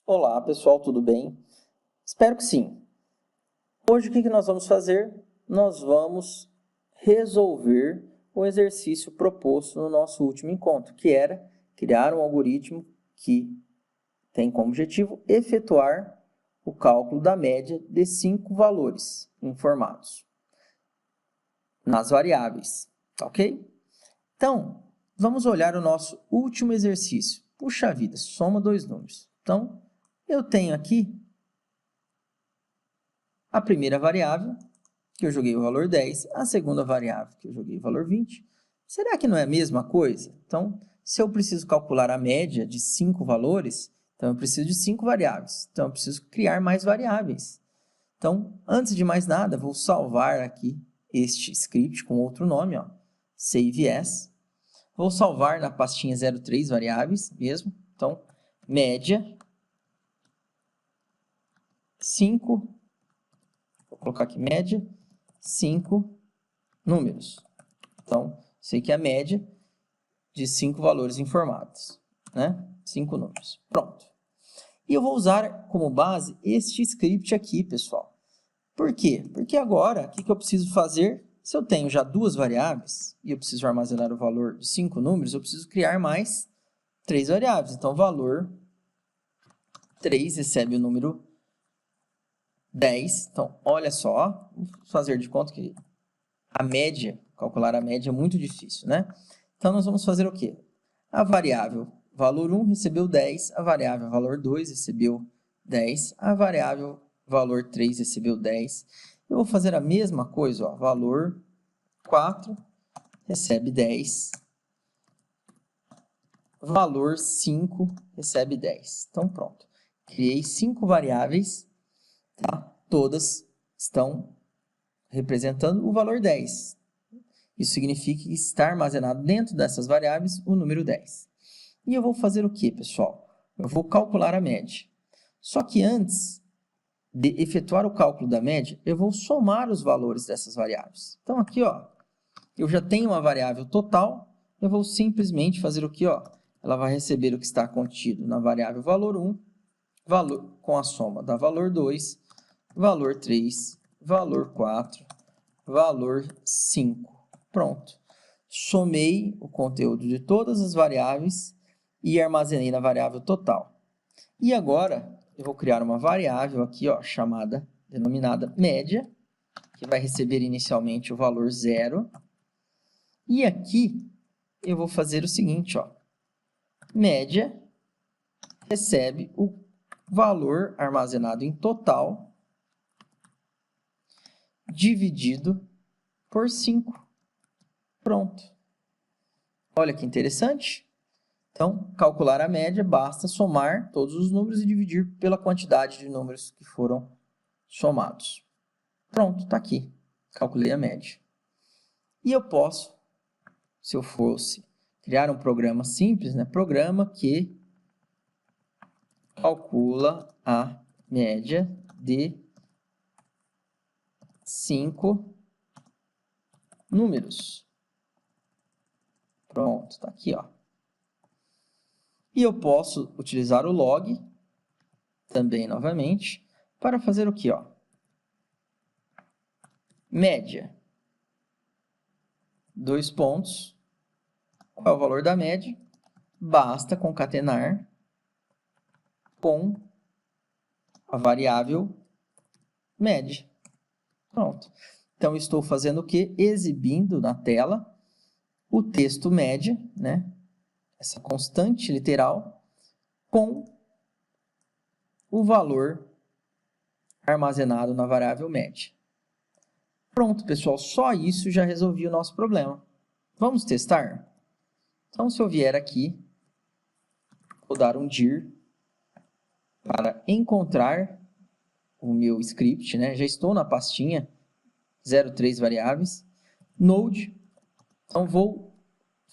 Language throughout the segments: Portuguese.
Olá pessoal, tudo bem? Espero que sim. Hoje o que nós vamos fazer? Nós vamos resolver o exercício proposto no nosso último encontro, que era criar um algoritmo que tem como objetivo efetuar o cálculo da média de 5 valores informados nas variáveis, ok? Então, vamos olhar o nosso último exercício. Puxa vida, soma dois números. Então, eu tenho aqui a primeira variável, que eu joguei o valor 10, a segunda variável, que eu joguei o valor 20. Será que não é a mesma coisa? Então, se eu preciso calcular a média de 5 valores, então eu preciso de 5 variáveis. Então, eu preciso criar mais variáveis. Então, antes de mais nada, vou salvar aqui este script com outro nome, ó, save as. Vou salvar na pastinha 03 variáveis mesmo. Então, média 5. Vou colocar aqui média 5 números. Então, sei que é a média de 5 valores informados, né? 5 números. Pronto. E eu vou usar como base este script aqui, pessoal. Por quê? Porque agora, o que eu preciso fazer? Se eu tenho já duas variáveis e eu preciso armazenar o valor de 5 números, eu preciso criar mais 3 variáveis. Então, o valor 3 recebe o número 10. Então, olha só, vou fazer de conta que a média, calcular a média é muito difícil, né? Então, nós vamos fazer o quê? A variável valor 1 recebeu 10, a variável valor 2 recebeu 10, a variável valor 3 recebeu 10. Eu vou fazer a mesma coisa, ó, valor 4 recebe 10, valor 5 recebe 10. Então, pronto. Criei 5 variáveis, tá? Todas estão representando o valor 10. Isso significa que está armazenado dentro dessas variáveis o número 10. E eu vou fazer o que, pessoal? Eu vou calcular a média. Só que antes de efetuar o cálculo da média, eu vou somar os valores dessas variáveis. Então, aqui, ó, eu já tenho uma variável total, eu vou simplesmente fazer o que, ó? Ela vai receber o que está contido na variável valor 1, valor, com a soma da valor 2, valor 3, valor 4, valor 5. Pronto. Somei o conteúdo de todas as variáveis e armazenei na variável total. E agora, eu vou criar uma variável aqui, ó, denominada média, que vai receber inicialmente o valor 0. E aqui, eu vou fazer o seguinte, ó, média recebe o valor armazenado em total dividido por 5. Pronto. Olha que interessante. Então, calcular a média, basta somar todos os números e dividir pela quantidade de números que foram somados. Pronto, está aqui. Calculei a média. E eu posso, se eu fosse criar um programa simples, né? Programa que calcula a média de 5 números. Pronto, está aqui, ó. E eu posso utilizar o log, também novamente, para fazer o quê, ó? Média. 2 pontos. Qual é o valor da média? Basta concatenar com a variável média. Pronto. Então, estou fazendo o quê? Exibindo na tela o texto média, né? Essa constante literal, com o valor armazenado na variável média. Pronto, pessoal. Só isso já resolvi o nosso problema. Vamos testar? Então, se eu vier aqui, vou dar um dir para encontrar o meu script, né? Já estou na pastinha 03 variáveis, Node. Então, vou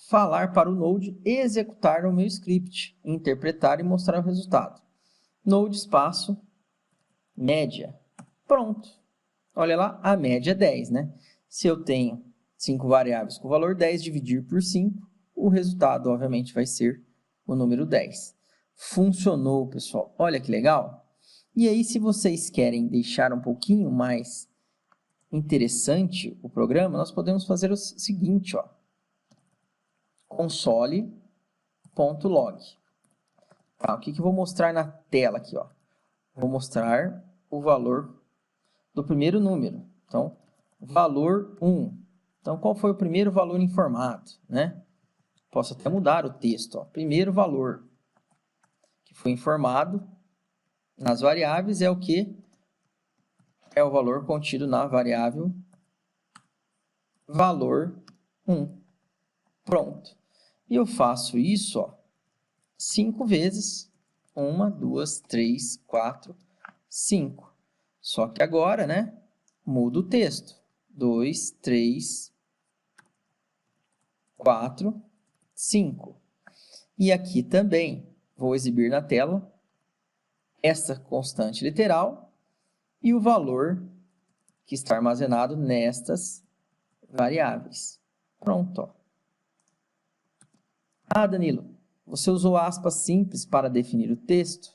falar para o Node executar o meu script, interpretar e mostrar o resultado. Node espaço média. Pronto. Olha lá, a média é 10, né? Se eu tenho 5 variáveis com o valor 10, dividir por 5, o resultado, obviamente, vai ser o número 10. funcionou, pessoal. Olha que legal. E aí, se vocês querem deixar um pouquinho mais interessante o programa, nós podemos fazer o seguinte, ó. Console.log. Tá, o que eu vou mostrar na tela aqui, ó? Vou mostrar o valor do primeiro número. Então, valor 1. Então, qual foi o primeiro valor informado, né? Posso até mudar o texto, ó. Primeiro valor que foi informado nas variáveis é o que? É o valor contido na variável valor 1. Pronto. E eu faço isso, ó, 5 vezes. 1, 2, 3, 4, 5. Só que agora, né, muda o texto. 2, 3, 4, 5. E aqui também vou exibir na tela essa constante literal e o valor que está armazenado nestas variáveis. Pronto, ó. Ah, Danilo, você usou aspas simples para definir o texto?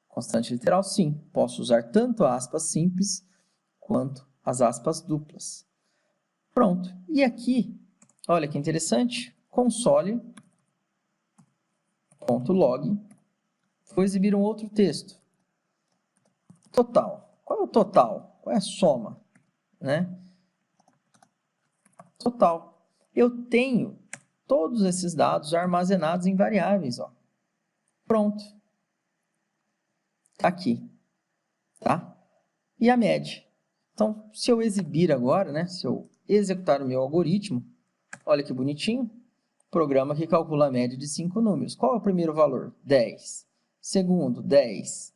Constante literal, sim. Posso usar tanto aspas simples quanto as aspas duplas. Pronto. E aqui, olha que interessante, console.log, vou exibir um outro texto. Total. Qual é o total? Qual é a soma? Né? Total. Eu tenho todos esses dados armazenados em variáveis, ó. Pronto. Tá aqui, tá? E a média. Então, se eu exibir agora, né? Se eu executar o meu algoritmo, olha que bonitinho. Programa que calcula a média de 5 números. Qual é o primeiro valor? 10. Segundo, 10.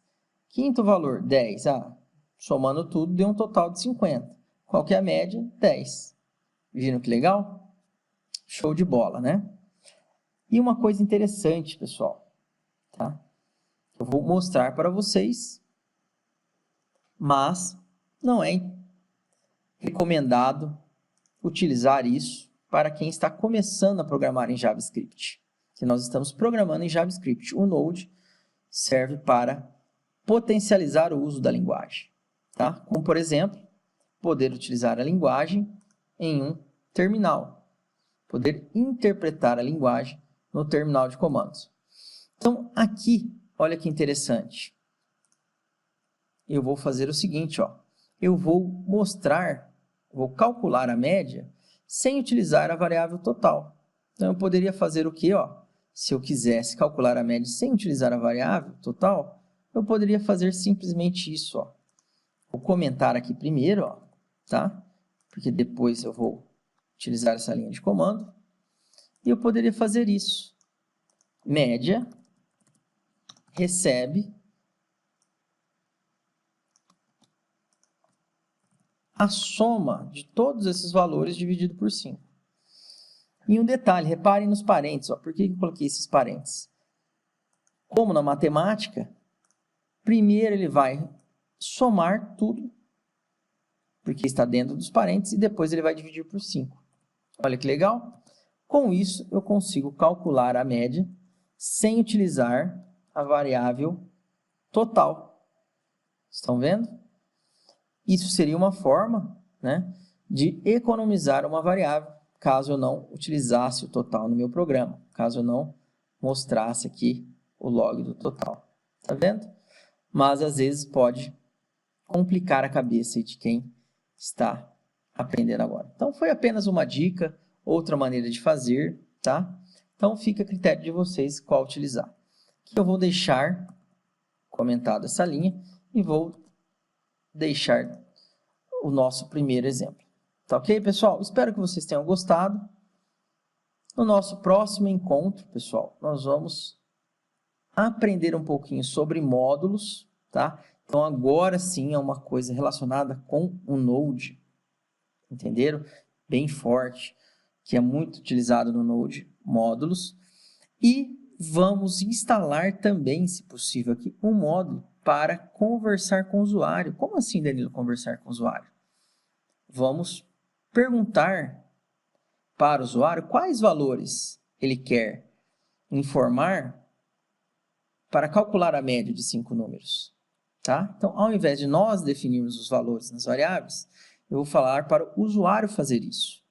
Quinto valor, 10. Ah, somando tudo, deu um total de 50. Qual que é a média? 10. Viram que legal? Show de bola, né? E uma coisa interessante, pessoal, tá? Eu vou mostrar para vocês, mas não é recomendado utilizar isso para quem está começando a programar em JavaScript. Que nós estamos programando em JavaScript. O Node serve para potencializar o uso da linguagem, tá? Como, por exemplo, poder utilizar a linguagem em um terminal, poder interpretar a linguagem no terminal de comandos. Então, aqui, olha que interessante. Eu vou fazer o seguinte, ó. Eu vou calcular a média sem utilizar a variável total. Então, eu poderia fazer o quê, ó? Se eu quisesse calcular a média sem utilizar a variável total, eu poderia fazer simplesmente isso, ó. Vou comentar aqui primeiro, ó, tá? Porque depois eu vou utilizar essa linha de comando. E eu poderia fazer isso. Média recebe a soma de todos esses valores dividido por 5. E um detalhe, reparem nos parênteses. Ó, por que eu coloquei esses parênteses? Como na matemática, primeiro ele vai somar tudo, porque está dentro dos parênteses, e depois ele vai dividir por 5. Olha que legal. Com isso, eu consigo calcular a média sem utilizar a variável total. Estão vendo? Isso seria uma forma, né, de economizar uma variável, caso eu não utilizasse o total no meu programa, caso eu não mostrasse aqui o log do total. Tá vendo? Mas, às vezes, pode complicar a cabeça de quem está aprendendo agora. Então, foi apenas uma dica, outra maneira de fazer, tá? Então, fica a critério de vocês qual utilizar. Aqui eu vou deixar comentada essa linha e vou deixar o nosso primeiro exemplo. Tá ok, pessoal? Espero que vocês tenham gostado. No nosso próximo encontro, pessoal, nós vamos aprender um pouquinho sobre módulos, tá? Então, agora sim é uma coisa relacionada com o Node, entenderam? Bem forte, que é muito utilizado no Node, módulos. E vamos instalar também, se possível, aqui um módulo para conversar com o usuário. Como assim, Danilo, conversar com o usuário? Vamos perguntar para o usuário quais valores ele quer informar para calcular a média de 5 números. Tá? Então, ao invés de nós definirmos os valores nas variáveis, eu vou falar para o usuário fazer isso.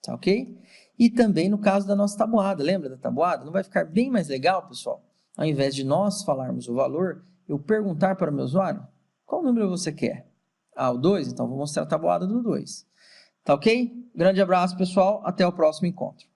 Tá ok? E também no caso da nossa tabuada, lembra da tabuada? Não vai ficar bem mais legal, pessoal? Ao invés de nós falarmos o valor, eu perguntar para o meu usuário, qual número você quer? Ah, o 2? Então, vou mostrar a tabuada do 2. Tá ok? Grande abraço, pessoal. Até o próximo encontro.